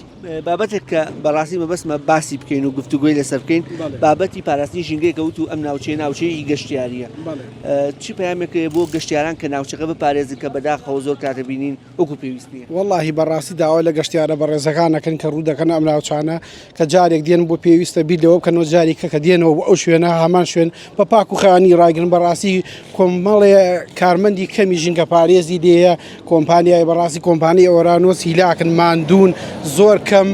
بابەتێک کە بەڕاستی مەبەستمە باسی بکەین و گفتوگوی لەسەر بکەین بابەتی پاراستنی ژینگەی کەوت و ئەم ناوچەیەکی گەشتیاریە چی پەیامێکە بۆ گەشتیاران کە ناوچەکە بپارێزن کە بەداخەوە زۆر کاتە بینین وەکو پێویست نیە واللهی بەڕاستی داوا لە گەشتیارە بەڕێزەکانەکەن کە ڕوو دەکەن ئەم ناوچانە کە جارێک دێن بۆ پێویستە بیرەوە بکەنەوە جارێکە کە دێنەوە ئەو شوێنە هەمان شوێن بە پاک و خەیانی ڕایگرن بەڕاستی کۆمەڵێ کارمەندی کەمی ژینگە پارێزی دێە کۆمپانیای بەڕاستی کۆمپانی ئۆرانۆس هیلاکن ماندوون زۆر کەم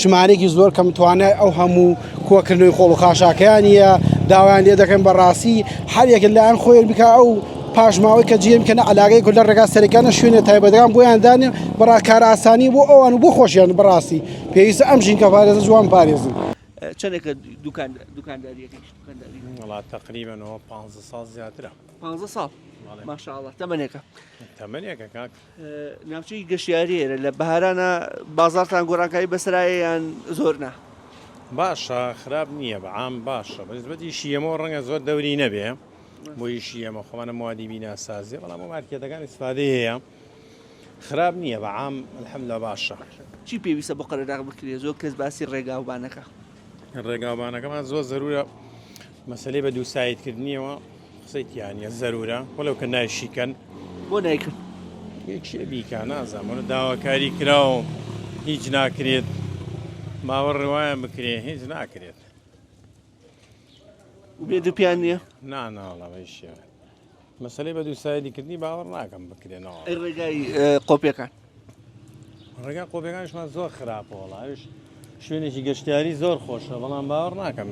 ژمارێکی زۆر کەم توانای ئەو هەموو کۆکردنەوەی خۆڵ و خاشاکەیانە داوایان لێ دەکەن بەڕاستی هەرێک لایەن خۆیان بکە ئەو پاژماوەی کە جێم کەنە علاگەی کول لە ڕێگا سەرەکانە شوێنە تایبەتەکان بۆیان دانێ بەڕاکار ئاسانی بۆ ئەوان و بۆ خۆشیان بەڕاستی پێویستە ئەم ژینکە پارێزە جوان پارێزن چەندێکە دوکانداریەکەی وڵات تقریبەنەوە 15 ساڵ زیاترە 15 ساڵ ماشاءالله تەمەنێکە تەمەنێکە کاک ناوچەی گەشتیاریێرە لە بەهارانە بازارتان گۆڕانکاری بەسرایەیان زۆرنا باشە خراپ نییە بەعام باشە بەنسبەتی شیەمەوە ڕەنگە زۆر دەوری نەبێ بۆی شیەمە خۆمانە موادی بیناسازی بەڵام مارکێتەکان ئیسفادەی هەیە خراپ نییە بەعام الحەمدلە باشە چی پێویستە بۆ قەرەداغ بکرێ زۆر کەس باسی ڕێگاوبانەکە ڕێگاوبانەکەمان زۆر زەرورە مەسلەی بە دووسایدکردنیەوە قسەیتیانە زەرورە وەلەو کە نایشیکەن بۆ نایکرد یەکشێ بیکە نازانمە داواکاری کراوە هیچ ناکرێت ماوە ڕێوایان بکرێ هیچ ناکرێت بێ دووپیان نییە ناناڵەوەیشە مەسلەی بە دووسایدیکردنی باوەڕ ناکەم بکرێنەوە ڕێگای قۆپیەکان ڕێگا قۆپیەکانشمان زۆر خراپەوەڵاویش شوێنێکی گەشتیاری زۆر خۆشە بەڵام باوەڕ ناکەم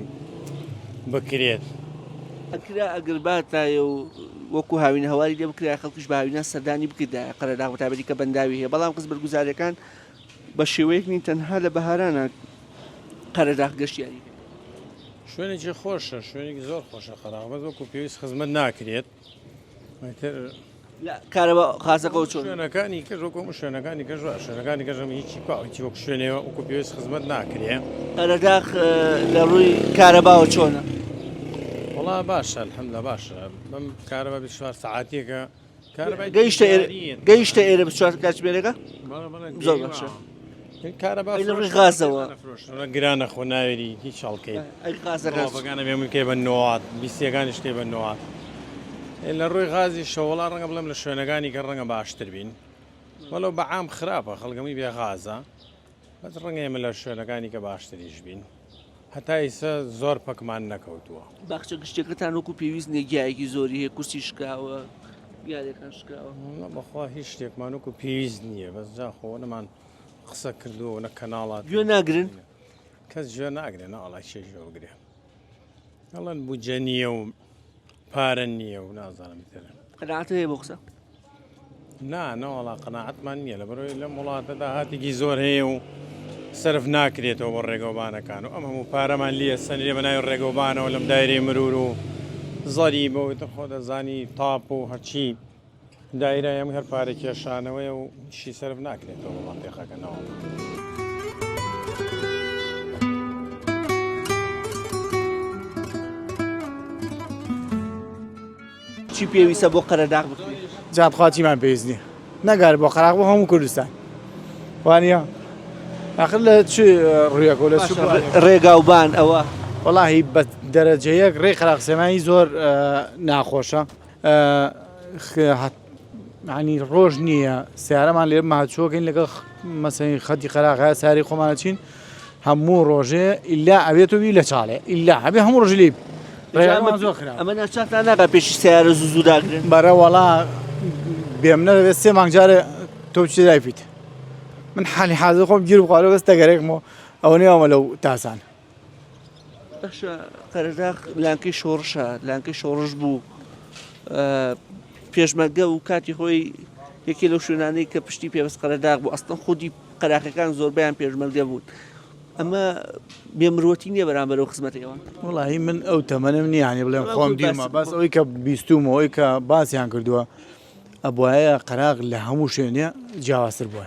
بکرێت ئەکرا ئەگەر باتایە و وەکو هاوین هەواری لێ بکرای خەڵکیش بە هاوینە سەردانی بکردا قەرەداغ بەتابەتی کە بەنداوی هەیە بەڵام قسم بەرگوزاریەکان بە شێوەیەک نین تەنها لە بەهارانە قەرەداغ گەشتیاری شوێنێکی خۆشە شوێنێکی زۆر خۆشە خەراوە وەکو پێویست خزمەت ناکرێت کارەبا خازەکە چۆن شوێنەکانی کەژ وەکو شوێنەکانی کەژ شوێنەکانی کەژەم هیچی پاوەکی وەکو شوێنەوە وەکو پێویست خزمەت ناکرێت قەرەداغ لە ڕووی کارەباوە چۆنە وڵا باشە الحەمدلە باشە بەم کارەبا 24 ساعاتێکە گەیشتە ئێرە بچوار کاتژمێرێکە زۆر باشە کارەباڕی غازەوە گرانە خۆ ناوێری هیچ شڵکەی غازەکانە بێمونکەی بە نۆات بیستیەکانی شتێ بە نۆات لە ڕووی غازی شەوەڵا ڕەنگە بڵێم لە شوێنەکانی کە ڕەنگە باشتر بین وەلەو بەعام خراپە خەڵگەمی بێ غازە بەس ڕەنگە ئێمە لە شوێنەکانی کە باشتریش بین هەتا ئیسا زۆر پەکمان نەکەوتووە باخچە گشتەکەتان وەکو پێویست نێگیایەکی زۆری هەیە کورسی شکاوە یادەکان شکاوە بەخوا هیچ شتێکمان وەکو پێویست نییە بەس جا خۆ نەمان قسە کردووە نە کەناڵات گوێ ناگرن کەس گوێ ناگرێن ئاڵای چێژەوەگرێ هەڵەن بوجە نییە و پارە نییە و نازانم ترە قەناعەت هەیە بۆ قسە نەوەڵا قەناعەتمان نییە لە بەرۆی لەم وڵاتەدا هاتێکی زۆر هەیە و سرف ناکرێتەوە بۆ ڕێگەوبانەکان و ئەم هەموو پارەمان لیە سەنرێ بە ناوی ڕێگەوبانەوە لەم دایرەی مرور و زەری بەوەی خۆ دەزانی تاپ و هەرچی دایرە ئەم هەر پارە کێشانەوەی و شی سرف ناکرێتەوە بە مانتێقەکەنەوە. چی پێویستە بۆ قەرەداغ بکرێت؟ جابخواتیمان پێویست نییە نەگار بۆ قەراغ بۆ هەموو کوردستان وانە آخر لە چ ڕویەکە لە ڕێگاوبان ئەوە وەڵاهی بە دەرەجەیەک ڕێ خراقسێمایی زۆر ناخۆشە ینی ڕۆژ نییە سیارەمان لێ ماچۆکەین لەگەڵ مەسەی خەتی خەراقە ساری خۆمانەچین هەموو ڕۆژێ ئیلا ئەبێتەوەی لە چاڵێ ئیلا ئەبێ هەموو ڕۆژ لێ زۆر خراپ ئەمە ناچاتان ناگا پێشی سیارە زوو داگرن بەرە وەڵا بێم نەدەبێت 3 مانگجارە تۆ چی دایفیت من حالی حاضر خۆم گیر بخوارەوە بەس دەگەرێکمەوە ئەوە نێوەمە لەو تاسان باشە قەرەداغ لانکەی شۆڕشە لانکەی شۆڕش بوو پێشمەرگە و کاتی خۆی یەکێ لەو شوێنانەی کە پشتی پێوەست قەرەداغ بوو ئەستن خودی قەراقەکان زۆربیان پێشمەرگە بوون ئەمە بێمرۆتی نییە بەرامبەر ئەو خزمەتەوە وڵی من ئەو تەمەنم نییانی بڵێم خۆم دیمە بەس ئەوەی کە بیستومە ئەوی کە باسییان کردووە ئەبواە قەراق لە هەموو شوێنێ جیاوازتر بووە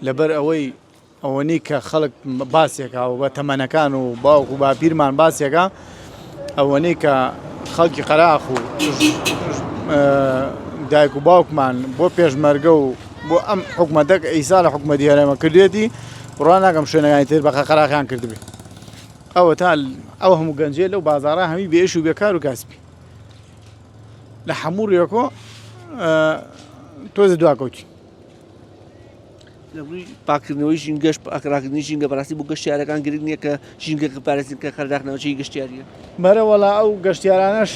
لەبەر ئەوەی کە خەڵک باسێکە و بە تەمەنەکان و باوک و باپیرمان باسێکە ئەوەی کە خەڵکی قەراق و دایک و باوکمان بۆ پێشمەرگە و بۆ ئەم حکومەتەك ئەیسا لە حکومەتی هەرێمە کردێتی ڕوان ناکەم شوێنەکانی تر بەقە قەراقیان کردبێ ئەوە تا ئەو هەموو گەنجێ لەو بازارە هەمی بێش و بێکار و کاسبی لە هەموو ڕێکۆ تۆزە دواکەوتی لەڕووی پاکردنەوەی ژینگەشت ئاکراکردنی ژینگە بەڕاستی بۆ گەشتیارەکان گرنگ نییە کە ژینگەکە پارێزین کە خەرداخنەوەی گەشتیاریە بەرەوەڵا ئەو گەشتیارانەش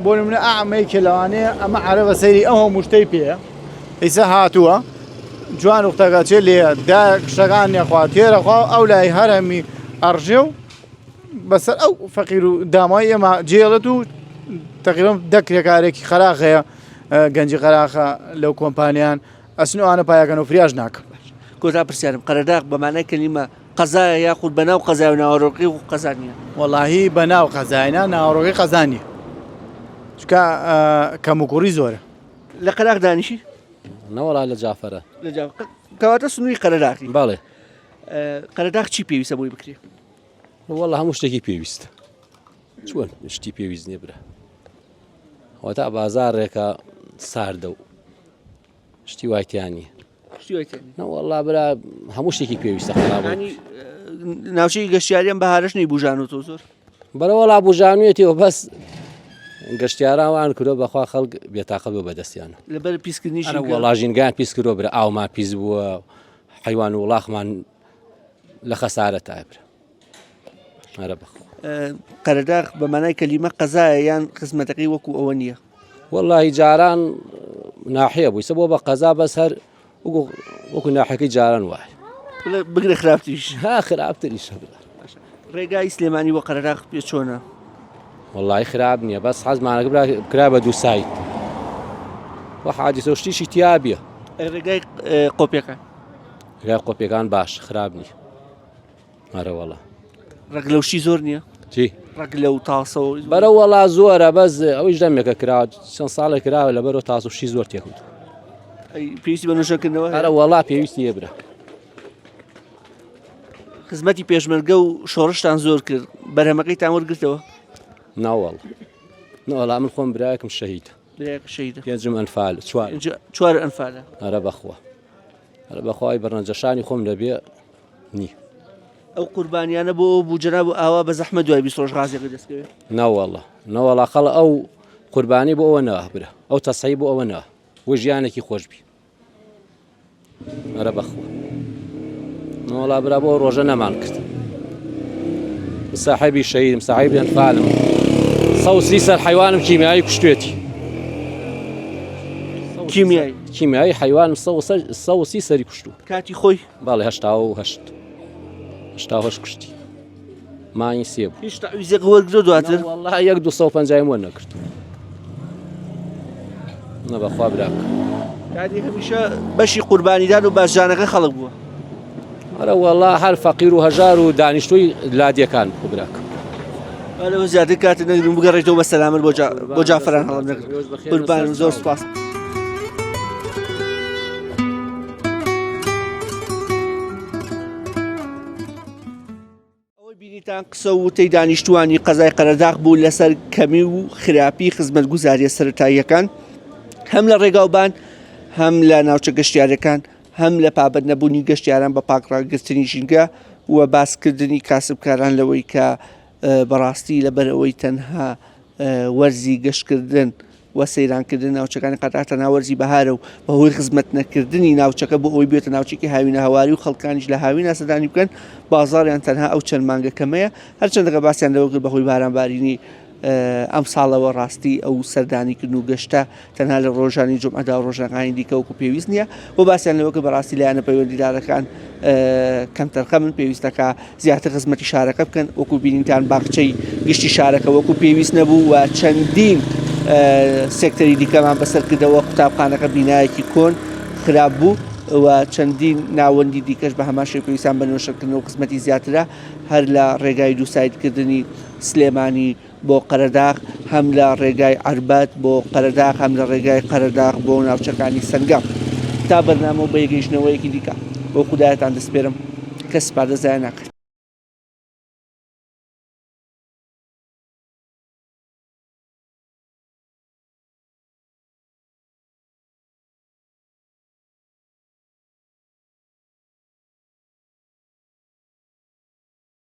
بۆ نمونە ئامەی کە لەوانەیە ئەمە عەرە بە سەیری ئەو هەموو شتەی پێە ئیسا هاتووە جوان وختەکەچێ لێ شتەکان نێخوا تێرەخوا ئەو لای هەرەمی ئەڕژێ و بەسەر ئەو فەقیر و دامای ئێمە جێڵێت و تەقریبەن دەکرێکارێکی خەراق هەیە گەنجی قەراقە لەو کۆمپانیان ئەسنوانە پایەکەن و فریاش ناکە کۆتا پرسیارم قەرەداغ بەمانای کەلیمە قەزایە یاخود بەناو قەزای و ناوەڕۆقی و قەزا نییە وەڵاهی بەناو قەزاینا ناوەڕۆقی قەزا نییە چکە کەموکوڕی زۆرە لە قەراق دانیشی نەوەڵا لە جافەرە کەواتە سنووی قەرەداغی باڵێ قەرەداغ چی پێویستە بۆی بکرێ وەڵا هەموو شتێکی پێویستە چۆن شتی پێویست نییە برا وەتا بازارێکە ساردە و شتی وایتیانی نەوەڵا برا هەموو شتێکی پێویستە خراپی ناوچەی گەشتیاریان بەهارش نەی بوژانەوە زۆر بەرەوەڵا بوژانوێتەوە بەس گەشتیارانوان کردۆ بەخوا خەڵک بێتاقە بۆ بەدەستیانە لەبەر پیسکردنیش وەڵا ژینگیان پیس کردۆ برا ئاومان پیس بووە حیوان و وڵاخمان لە خەسارە تایبرە ئەرە بەخۆ قەرەداغ بەمانای کەلیمە قەزایە یان خزمەتەکەی وەکو ئەوە نییە وەڵی جاران ناحەیە بوویسە بۆ بە قەزا بەس هەر وەکو ناحەکەی جاران وایە بگرە خراپتریش ها خراپتریشە ڕێگای سلێمانی بۆ قەرەداغ پێ چۆنە وەڵی خراپ نییە بەس حەزمانەکە کرا بە دوو سایت وە حادیسە شتیشی تیابیە ڕێگای قۆپیەکان ڕێگای قۆپیەکان باش خراپ نییە ئەرە وەڵا ڕەگ لەوشی زۆر نییە چی ڕەگ لەو تاسەوە بەرە وەڵا زۆرە بەس ئەویش دەمێکە کرا چەند ساڵێک کراوە لەبەرەوە تاسوشی زۆر تێکوت پێویستی بە نوێژەکردنەوە ئەرە وەڵا پێویستی نییە برا خزمەتی پێشمەرگە و شۆڕشتان زۆر کرد بەرهەمەکەیتان وەرگرتەوە ناوەڵ نەوەڵا من خۆم برایەکم شەهید شەهیدە پێنجم ئەنفال چوار ئەنفالە ئەرە بەخوا ئەرە بەخوای بەڕەنجەشانی خۆم لەبێ نی ئەو قوربانیانە بۆ بووجەنا بۆ ئاوا بە زەحمە دوای 20 ڕۆژ غازێکی دەستکەوێت نەوەڵا خەڵ ئەو قوربانی بۆ ئەوە نەوە برە ئەو تەسەی بۆ ئەوە نەوە بۆ ژیانێکی خۆش بی ئەرە بەخوا نەوەڵا برا بۆ ڕۆژە نەمان کرد مساحبی شەهیدم ساحیبی ئەنفالم سەوسی سەر حیوانم کیمیایی کوشتێتی کیمیایی حیوانم سەوسی سەری کوشتو کاتی خۆی باڵێ هەشتا کوشتی مانی سێ بوو هیچ تەعویزێک وەرگرە دواتر وەڵا 250 وە نەکرد نە بەخوا براکە کاتی هەمیشە بەشی قوربانیدان و باشجانەکە خەڵک بووە ئەرە وەڵا هەر فەقیر و هەژار و دانیشتووی لادیەکان بوو براکە لەوە زیاتر کاتە نەگرن بگەڕێتەوە بە سەلامت بۆ جافەران هەڵم نەگرن قوربان زۆر سوپاس بینیتان قسە و وتەی دانیشتوانی قەزای قەرەداغ بوو لەسەر کەمی و خراپی خزمەتگوزاریە سەرەتاییەکان هەم لە ڕێگاوبان هەم لە ناوچە گەشتیارەکان هەم لە پابەت نەبوونی گەشتیاران بە پاکڕاگرتنی ژینگە و باسکردنی کاسبکاران لەوەی کە بەڕاستی لەبەرەوەی تەنها وەرزی گەشتکردن و سەیرانکردن ناوچەکانی قەتار تەنها وەرزی بەهارە و بەهۆی خزمەت نەکردنی ناوچەکە بۆ ئەوی بێتە ناوچێکی هاوینە هەواری و خەڵکانیش لە هاوینە سەردانی بکەن بازاڕیان تەنها ئەو چەند مانگە کەمەیە هەرچەندەکە باسییان لەوە کرد بەهۆی بارانبارینی ئەم ساڵەوە ڕاستی ئەو سەردانیکردن و گەشتە تەنها لە ڕۆژانی جمعەدا و ڕۆژنەکانی دیکە وەکو پێویست نییە بۆ باسییان لەوە کە بەڕاستی لایەنە پەیوەندیدارەکان کەمتەرخە من پێویستەکە زیاتر خزمەتی شارەکە بکەن وەکو بینیتان باخچەی گشتی شارەکە وەکو پێویست نەبوو و چەندین سێکتەری دیکەمان بەسەر کردەوە قوتابخانەکە بینایەکی کۆن خراپ بوو و چەندین ناوەندی دیکەش بە هەمان شێوە پێویستان بە نوێشەکردن و خزمەتی زیاترە هەر لە ڕێگای دووسایدکردنی سلێمانی بۆ قەرەداغ هەم لە ڕێگای عەربەت بۆ قەرەداغ هەم لە ڕێگای قەرەداغ بۆ ناوچەکانی سەنگەم تا بەرنامە و بە یەگەیشتنەوەیەکی دیکە بۆ خودایەتان دەسپێرم کەس پادەزای ناکرێت.